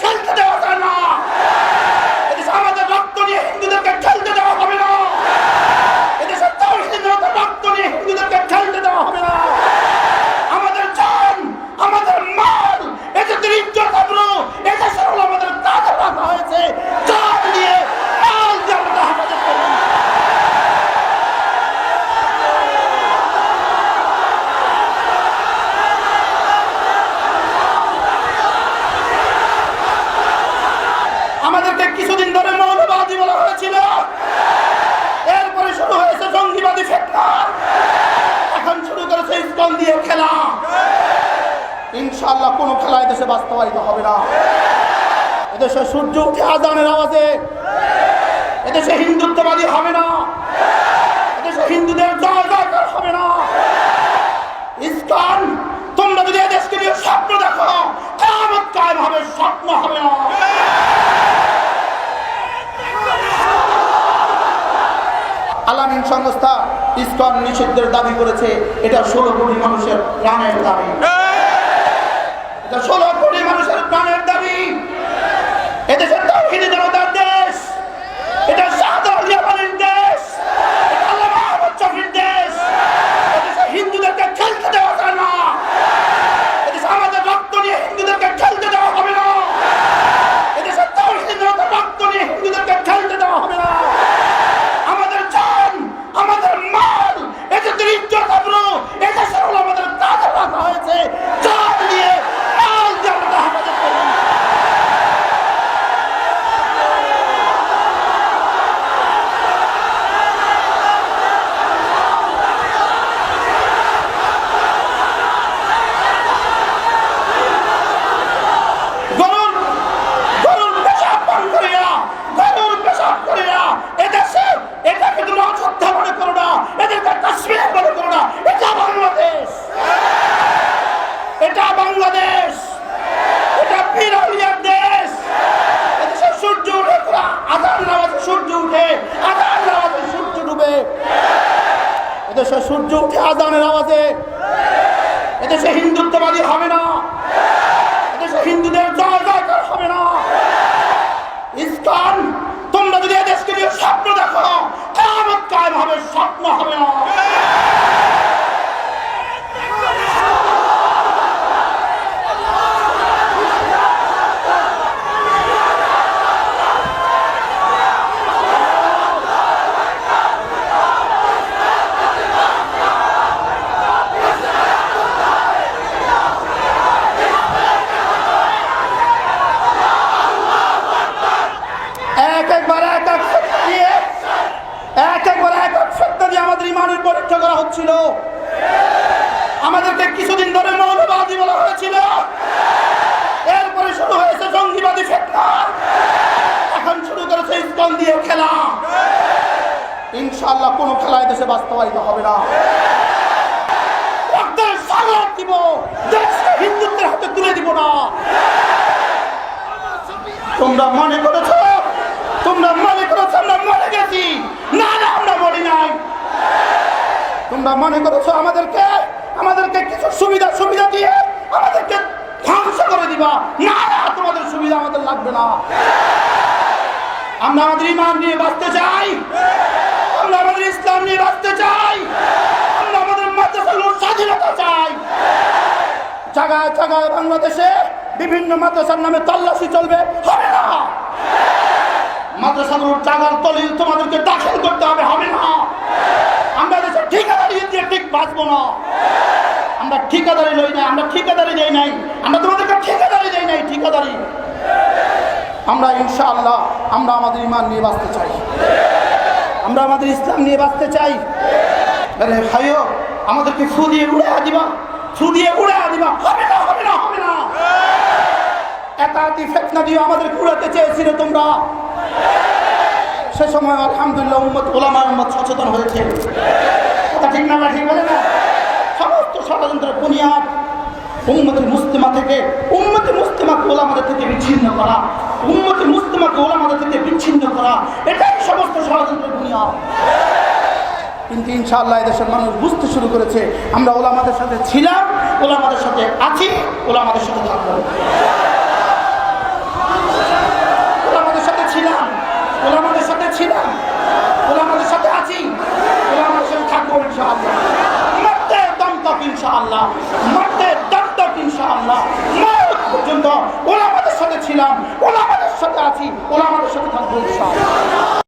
খেলতে দেওয়া যায় না। এদেশে আমাদের রক্ত নিয়ে হিন্দুদেরকে খেলতে দেওয়া হবে না। এদেশে তাওহীদের রক্ত নিয়ে হিন্দুদেরকে খেলতে দেওয়া হবে না। আমাদের জান, আমাদের মাল, এদেশের ইজ্জত আবরু, এদেশে হলো আমাদের তাজা রাখা হয়েছে। জান দিয়ে মাল দিয়ে আমরা হেফাজত করব। আমাদেরকে কিছুদিন ধরে মৌলবাদী বলা হয়েছিল, এরপরে শুরু হয়েছে জঙ্গিবাদী ফিতনা, এখন শুরু করেছে ইসকন দিয়ে খেলা। ইনশাআল্লাহ কোনো খেলা এদেশে বাস্তবায়িত হবে না। এদেশে সূর্য উঠে আজানের আওয়াজে এদেশে হিন্দুত্ববাদী হবে না। এদেশে হিন্দুদের জয় জয়কার হবে না। ইসকন, তোমরা যদি এদেশকে নিয়ে স্বপ্ন দেখো, কিয়ামত কায়েম হবে, স্বপ্ন হবে না। আলামিন সংস্থা ইসকন নিষিদ্ধের দাবি করেছে। এটা 16 কোটি মানুষের প্রাণের দাবি। এটা 16 কোটি মানুষের প্রাণের দাবি। এদেশের তাওহীদের জনতার দেশ, এটা শাহাদাত আলিয়ার দেশ, এটা আল্লামা আহমদ শফীর দেশ। এদেশে হিন্দুদেরকে খেলতে দেওয়া যায় না। এদেশে আমাদের রক্ত নিয়ে হিন্দুদেরকে খেলতে দেওয়া হবে না। এদেশে তাওহীদের জনতার রক্ত নিয়ে হিন্দুদেরকে খেলতে দেওয়া হবে না। আমাদের জান, আমাদের মাল, এদেশের ইজ্জত আবরু, এদেশে হলো আমাদের তাজা রাখা হয়েছে। জান দিয়ে মাল দিয়ে আমরা হেফাজত করব। এটা বাংলাদেশ, এটা পীর আউলিয়ার দেশ। এদেশে সূর্য উঠে, আজানের আওয়াজে সূর্য উঠে, আজানের আওয়াজে সূর্য ডুবে। এদেশে সূর্য উঠে আজানের আওয়াজে এদেশে হিন্দুত্ববাদী হবে না। এদেশে হিন্দুদের জয় জয়কার হবে না। ইসকন, তোমরা যদি এদেশকে নিয়ে স্বপ্ন দেখো, কিয়ামত কায়েম হবে, স্বপ্ন হবে না। আমাদের ইমানের পরীক্ষা করা হচ্ছিল। আমাদেরকে কিছুদিন ধরে মৌলবাদী বলা হয়েছিল, এরপরে শুরু হয়েছে জঙ্গিবাদী ফিতনা, এখন শুরু করেছে ইসকন দিয়ে খেলা। ইনশাআল্লাহ কোনো খেলা এদেশে বাস্তবায়িত হবে না। রক্তের সাগর দিব, দেশকে হিন্দুত্বের হাতে তুলে দিব না। তোমরা মনে করেছো আমরা মরে গেছি? না না, আমরা মরি নাই। তোমরা মনে করেছো আমাদেরকে কিছু সুবিধা দিয়ে আমাদেরকে ধ্বংস করে দিবা? না না, তোমাদের সুবিধা আমাদের লাগবে না। আমরা আমাদের ঈমান নিয়ে বাঁচতে চাই, আমরা আমাদের ইসলাম নিয়ে বাঁচতে চাই, আমরা আমাদের মাদ্রাসাগুলোর স্বাধীনতা চাই। জায়গায় জায়গায় বাংলাদেশে বিভিন্ন মাদ্রাসার নামে তল্লাশি চলবে, হবে না। মাদ্রাসাগুলোর জায়গার দলিল তোমাদেরকে দাখিল করতে হবে, হবে না। আমরা দেশে ঠিকাদারি দিয়ে ঠিক বাঁচবো না। আমরা ঠিকাদারি লই নাই, আমরা ঠিকাদারি দেই নাই, আমরা তোমাদেরকে ঠিকাদারি দেই নাই। ঠিকাদারি আমরা ইনশাআল্লাহ আমরা আমাদের ঈমান নিয়ে বাঁচতে চাই, আমরা আমাদের ইসলাম নিয়ে বাঁচতে চাই। আরে ভাইও, আমাদেরকে ফু দিয়ে উড়ে দিবা, ফু দিয়ে উড়ে দিবা, হবে না, হবে না, হবে না। একাতি ফিতনা দিয়ে আমাদেরকে উড়াতে চেয়েছিলে তোমরা। সে সময় আলহামদুলিল্লাহ ওলামা উম্মত সচেতন হয়েছে। কথা ঠিক না, ঠিক বলে না? সমস্ত ষড়যন্ত্রের বুনিয়াদ উম্মতে মুসলিমা থেকে, উম্মতে মুসলিমাকে ওলামাদের থেকে বিচ্ছিন্ন করা, উম্মতে মুসলিমাকে ওলামাদের থেকে বিচ্ছিন্ন করা, এটাই সমস্ত ষড়যন্ত্রের বুনিয়াদ। কিন্তু ইনশাআল্লাহ এদেশের মানুষ বুঝতে শুরু করেছে আমরা ওলামাদের সাথে ছিলাম, ওলামাদের সাথে আছি, ওলামাদের সাথে থাকবো। ইনশাআল্লাহ, মারতে দণ্ডক ইনশাআল্লাহ, মওত পর্যন্ত ওলামাদের সাথে ছিলাম, ওলামাদের সাথে আছি, ওলামাদের সাথে থাকবো ইনশাআল্লাহ।